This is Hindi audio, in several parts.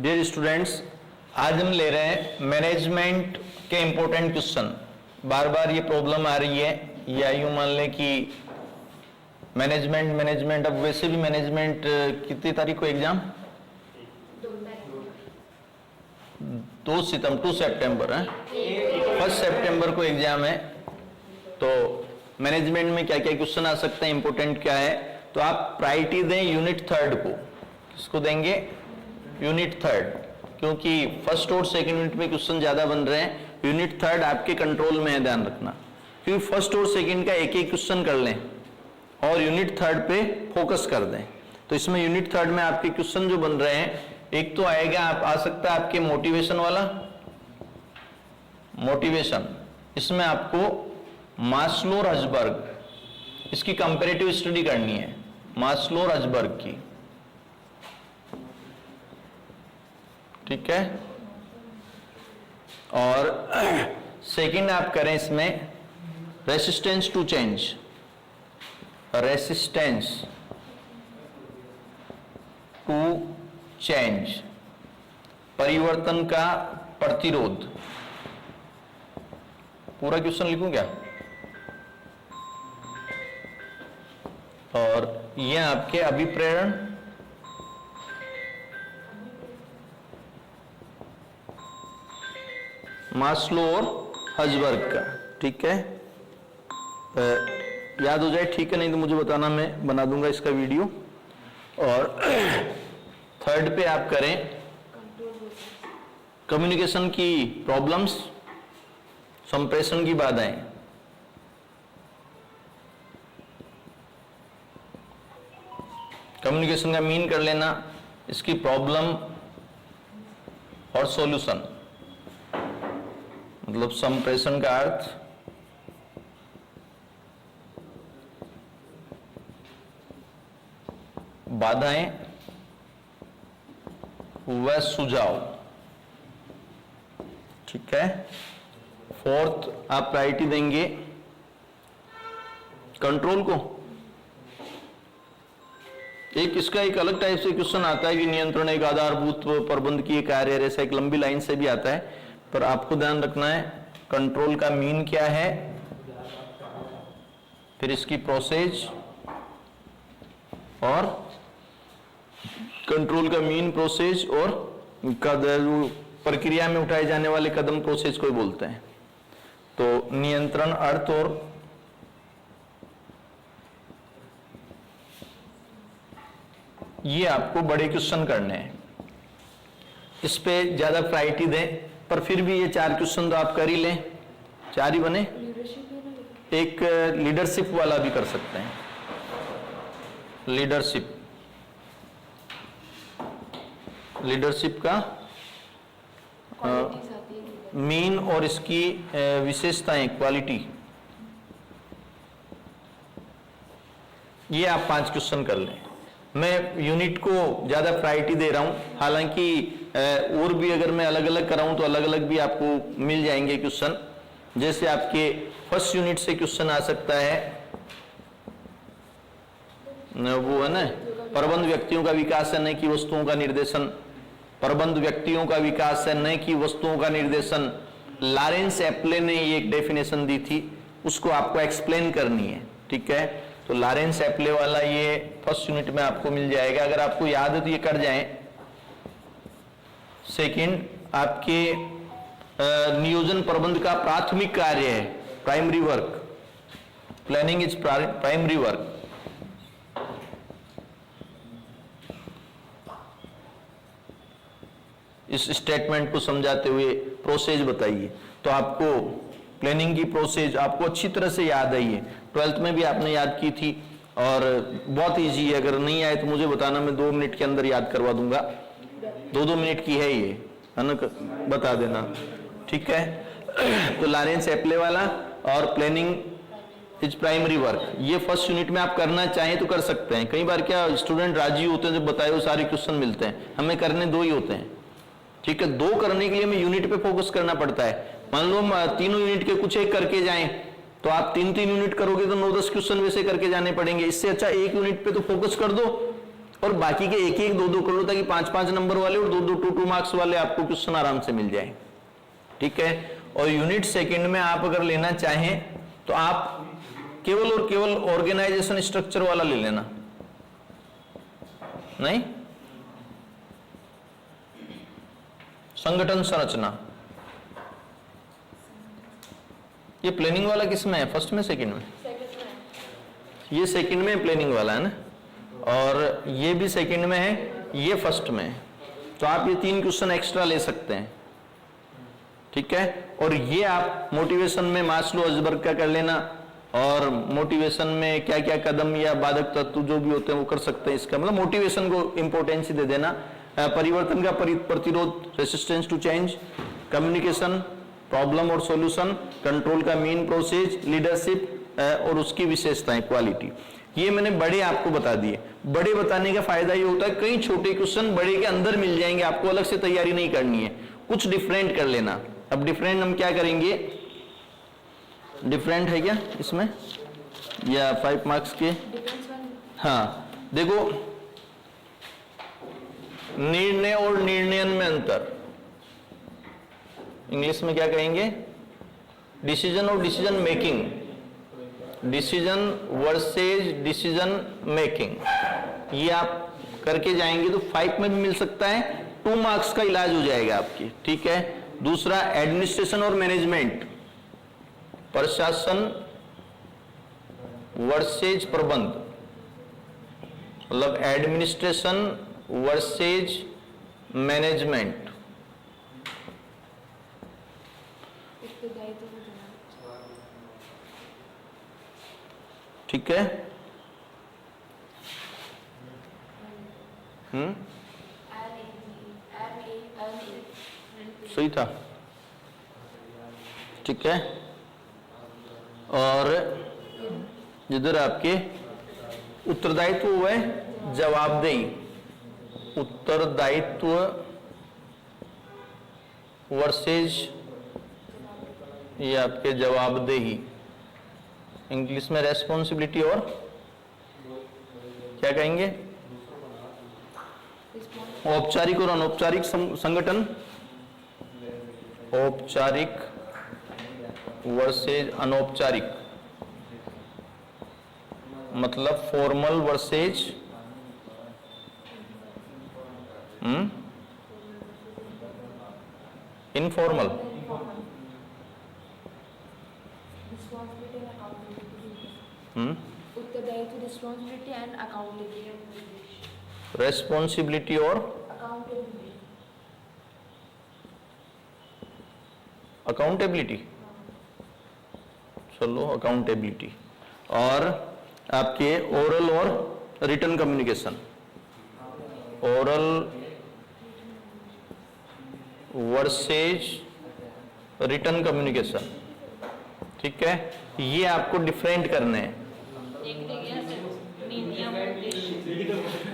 डियर स्टूडेंट्स, आज हम ले रहे हैं मैनेजमेंट के इंपॉर्टेंट क्वेश्चन। बार बार ये प्रॉब्लम आ रही है, या यूं मान लें कि मैनेजमेंट अब वैसे भी मैनेजमेंट कितनी तारीख को एग्जाम? 2 सितंबर है, 1 सितंबर को एग्जाम है। तो मैनेजमेंट में क्या क्या क्वेश्चन आ सकते हैं, इंपॉर्टेंट क्या है, तो आप प्रायोरिटी दें यूनिट 3 को। किसको देंगे? यूनिट 3, क्योंकि फर्स्ट और सेकंड यूनिट में क्वेश्चन ज्यादा बन रहे हैं। यूनिट 3 आपके कंट्रोल में है, ध्यान रखना, क्योंकि फर्स्ट और सेकंड का एक एक क्वेश्चन कर लें और यूनिट 3 पे फोकस कर दें। तो इसमें यूनिट 3 में आपके क्वेश्चन जो बन रहे हैं, एक तो आएगा आ सकता है आपके मोटिवेशन वाला, मोटिवेशन। इसमें आपको मास्लो और हर्ज़बर्ग, इसकी कंपैरेटिव स्टडी करनी है, मास्लो और हर्ज़बर्ग की, ठीक है। और सेकंड आप करें इसमें resistance to change, resistance to change, परिवर्तन का प्रतिरोध। पूरा क्वेश्चन लिखूं क्या? और ये आपके अभिप्रेरण, मास्लो और हर्ज़बर्ग का, ठीक है। याद हो जाए ठीक है, नहीं तो मुझे बताना, मैं बना दूंगा इसका वीडियो। और 3 पे आप करें कम्युनिकेशन की प्रॉब्लम्स, संप्रेषण की बाधाएं। कम्युनिकेशन का मीन कर लेना, इसकी प्रॉब्लम और सॉल्यूशन, मतलब संप्रेषण का अर्थ, बाधाएं व सुझाव, ठीक है। 4th आप प्रायोरिटी देंगे कंट्रोल को। इसका एक अलग टाइप से क्वेश्चन आता है कि नियंत्रण एक आधारभूत प्रबंधकीय कार्य है, ऐसा एक लंबी लाइन से भी आता है, पर आपको ध्यान रखना है कंट्रोल का मीन क्या है, फिर इसकी प्रोसेस, और कंट्रोल का मीन, प्रोसेस और प्रक्रिया में उठाए जाने वाले कदम, प्रोसेस को बोलते हैं। तो नियंत्रण, अर्थ और ये आपको बड़े क्वेश्चन करने हैं, इस पे ज्यादा प्रायोरिटी दें। पर फिर भी ये 4 क्वेश्चन तो आप कर ही लें, 4 ही बने। एक लीडरशिप वाला भी कर सकते हैं, लीडरशिप, लीडरशिप का मीन और इसकी विशेषताएं, क्वालिटी, ये आप 5 क्वेश्चन कर लें। मैं यूनिट को ज्यादा प्रायोरिटी दे रहा हूं, हालांकि और भी अगर मैं अलग अलग कराऊं तो अलग अलग भी आपको मिल जाएंगे क्वेश्चन। जैसे आपके फर्स्ट यूनिट से क्वेश्चन आ सकता है, वो है ना, प्रबंध व्यक्तियों का विकास है, न कि वस्तुओं का निर्देशन। प्रबंध व्यक्तियों का विकास है, न कि वस्तुओं का निर्देशन। लॉरेंस एप्ले ने ये एक डेफिनेशन दी थी, उसको आपको एक्सप्लेन करनी है, ठीक है। तो लॉरेंस एप्ले वाला ये फर्स्ट यूनिट में आपको मिल जाएगा, अगर आपको याद है तो ये कर जाएं। सेकंड आपके नियोजन प्रबंध का प्राथमिक कार्य है, primary work, planning is primary work. इस स्टेटमेंट को समझाते हुए प्रोसेस बताइए। तो आपको प्लानिंग की प्रोसेस आपको अच्छी तरह से याद आई है, 12th में भी आपने याद की थी, और बहुत इजी है। अगर नहीं आए तो मुझे बताना, मैं 2 मिनट के अंदर याद करवा दूंगा। 2-2 मिनट की है ये, है ना, बता देना, ठीक है। तो लॉरेंस एप्ले वाला और प्लानिंग इज प्राइमरी वर्क, ये फर्स्ट यूनिट में आप करना चाहें तो कर सकते हैं। कई बार क्या स्टूडेंट राजी होते हैं, जब बताए हुए सारे क्वेश्चन मिलते हैं, हमें करने 2 ही होते हैं, ठीक है। 2 करने के लिए हमें यूनिट पे फोकस करना पड़ता है। मान लो 3 यूनिट के कुछ एक करके जाएं, तो आप 3-3 यूनिट करोगे तो 9-10 क्वेश्चन वैसे करके जाने पड़ेंगे। इससे अच्छा 1 यूनिट पे तो फोकस कर दो, और बाकी के एक एक दो दो कर लो ताकि 5-5 नंबर वाले और 2-2 2-2 मार्क्स वाले आपको क्वेश्चन आराम से मिल जाए। ठीक है, और यूनिट सेकंड में आप अगर लेना चाहें तो आप केवल और केवल ऑर्गेनाइजेशन स्ट्रक्चर वाला ले लेना, नहीं संगठन संरचना। ये प्लानिंग वाला किस में है, फर्स्ट में सेकंड में? ये सेकंड में प्लानिंग वाला है ना, और ये भी सेकंड में है, ये फर्स्ट में है। तो आप ये 3 क्वेश्चन एक्स्ट्रा ले सकते हैं। ठीक है, और ये आप मोटिवेशन में मास्लो अजबर्ग का कर लेना, और मोटिवेशन में क्या क्या कदम या बाधक तत्व जो भी होते हैं वो कर सकते हैं। इसका मतलब मोटिवेशन को इंपॉर्टेंस दे देना, परिवर्तन का प्रतिरोध, resistance to change, communication, problem और सॉल्यूशन, कंट्रोल का मेन प्रोसेस, लीडरशिप और उसकी विशेषताएं, क्वालिटी। ये मैंने बड़े आपको बता दिए। बड़े बताने का फायदा ये होता है कई छोटे क्वेश्चन बड़े के अंदर मिल जाएंगे, आपको अलग से तैयारी नहीं करनी है, कुछ डिफरेंट कर लेना। अब डिफरेंट हम क्या करेंगे, डिफरेंट है क्या इसमें या 5 मार्क्स के? हाँ देखो, निर्णय और निर्णयन में अंतर, इंग्लिश में क्या कहेंगे, डिसीजन और decision making, decision versus decision making. ये आप करके जाएंगे तो 5 में भी मिल सकता है, 2 मार्क्स का इलाज हो जाएगा आपकी। ठीक है, दूसरा एडमिनिस्ट्रेशन और मैनेजमेंट, प्रशासन वर्सेज प्रबंध, मतलब एडमिनिस्ट्रेशन वर्सेज मैनेजमेंट। ठीक है, सही था। ठीक है, और जिधर आपके उत्तरदायित्व हुआ है जवाबदेही, उत्तरदायित्व वर्सेज ये आपके जवाबदेही, इंग्लिश में रेस्पॉन्सिबिलिटी और क्या कहेंगे, औपचारिक और अनौपचारिक संगठन, औपचारिक वर्सेज अनौपचारिक, मतलब फॉर्मल वर्सेज इनफॉर्मल। उत्तरदायित्व, रिस्पॉन्सिबिलिटी एंड अकाउंटेबिलिटी, रेस्पॉन्सिबिलिटी और अकाउंटेबिलिटी, चलो अकाउंटेबिलिटी, और आपके ओरल और written communication, oral versus written communication. ठीक है, ये आपको डिफरेंट करने हैं।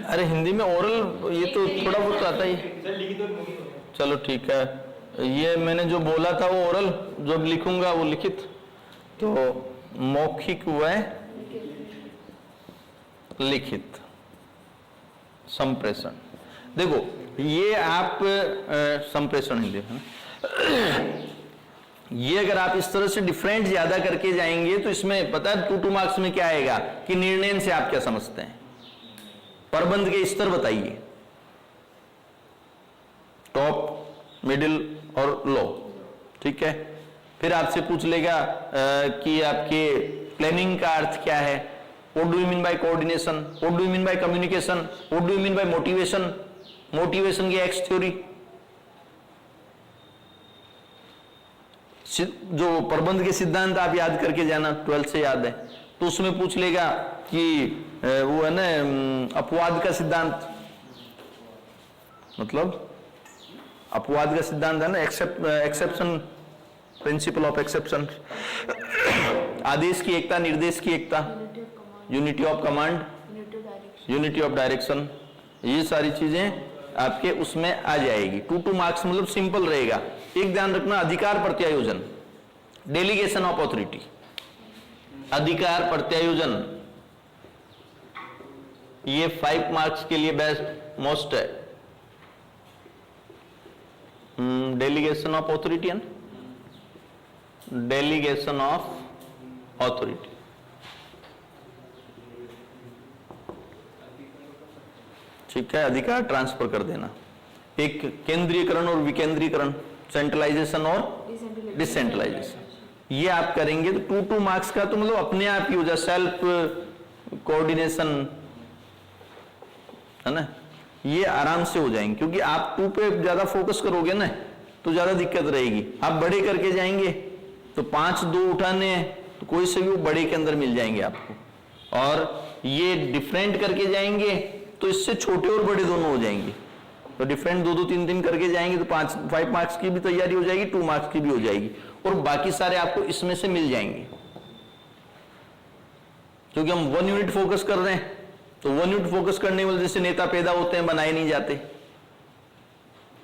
अरे हिंदी में ओरल ये तो थोड़ा बहुत आता ही, चलो ठीक है, ये मैंने जो बोला था वो ओरल, जो लिखूंगा वो लिखित, तो मौखिक व लिखित संप्रेषण। देखो ये आप संप्रेषण हिंदी है ना, ये अगर आप इस तरह से डिफरेंट ज्यादा करके जाएंगे तो इसमें पता है 2-2 मार्क्स में क्या आएगा कि निर्णय से आप क्या समझते हैं, प्रबंध के स्तर बताइए, टॉप, मिडिल और लो। ठीक है, फिर आपसे पूछ लेगा कि आपके प्लानिंग का अर्थ क्या है, what do you mean by coordination, what do you mean by communication, what do you mean by motivation, motivation की एक्स थ्योरी। जो प्रबंध के सिद्धांत आप याद करके जाना, 12th से याद है, तो उसमें पूछ लेगा कि वो है ना अपवाद का सिद्धांत, मतलब अपवाद का सिद्धांत है ना, एक्सेप्शन, प्रिंसिपल ऑफ एक्सेप्शन, आदेश की एकता, निर्देश की एकता, unity of command, unity of direction, ये सारी चीजें आपके उसमें आ जाएगी। 2-2 मार्क्स मतलब सिंपल रहेगा। एक ध्यान रखना, अधिकार प्रत्यायोजन, डेलीगेशन ऑफ अथॉरिटी, अधिकार प्रत्यायोजन, ये 5 मार्क्स के लिए बेस्ट मोस्ट है। डेलीगेशन ऑफ ऑथोरिटी है ना, डेलीगेशन ऑफ ऑथोरिटी। ठीक है, अधिकार ट्रांसफर कर देना। एक केंद्रीयकरण और विकेंद्रीकरण, सेंट्रलाइजेशन और डिसेंट्रलाइजेशन, ये आप करेंगे तो 2 मार्क्स का तो मतलब अपने आप ही हो जाए, सेल्फ कोऑर्डिनेशन है ना, ये आराम से हो जाएंगे। क्योंकि आप 2 पे ज्यादा फोकस करोगे ना तो ज्यादा दिक्कत रहेगी। आप बड़े करके जाएंगे तो 5 2 उठाने हैं तो कोई से भी वो बड़े के अंदर मिल जाएंगे आपको, और ये डिफरेंट करके जाएंगे तो इससे छोटे और बड़े दोनों हो जाएंगे। तो डिफरेंट 2 2 3 3 करके जाएंगे तो 5 मार्क्स की भी तैयारी हो जाएगी, 2 मार्क्स की भी हो जाएगी, और बाकी सारे आपको इसमें से मिल जाएंगे। क्योंकि हम 1 यूनिट फोकस कर रहे हैं, तो 1 यूनिट फोकस करने वाले जैसे नेता पैदा होते हैं बनाए नहीं जाते,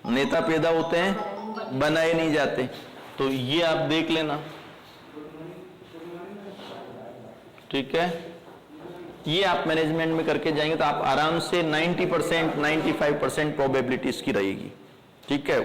नेता पैदा होते हैं बनाए नहीं जाते। तो ये आप देख लेना, ठीक है। ये आप मैनेजमेंट में करके जाएंगे तो आप आराम से 90% 95% प्रोबेबिलिटी इसकी रहेगी, ठीक है।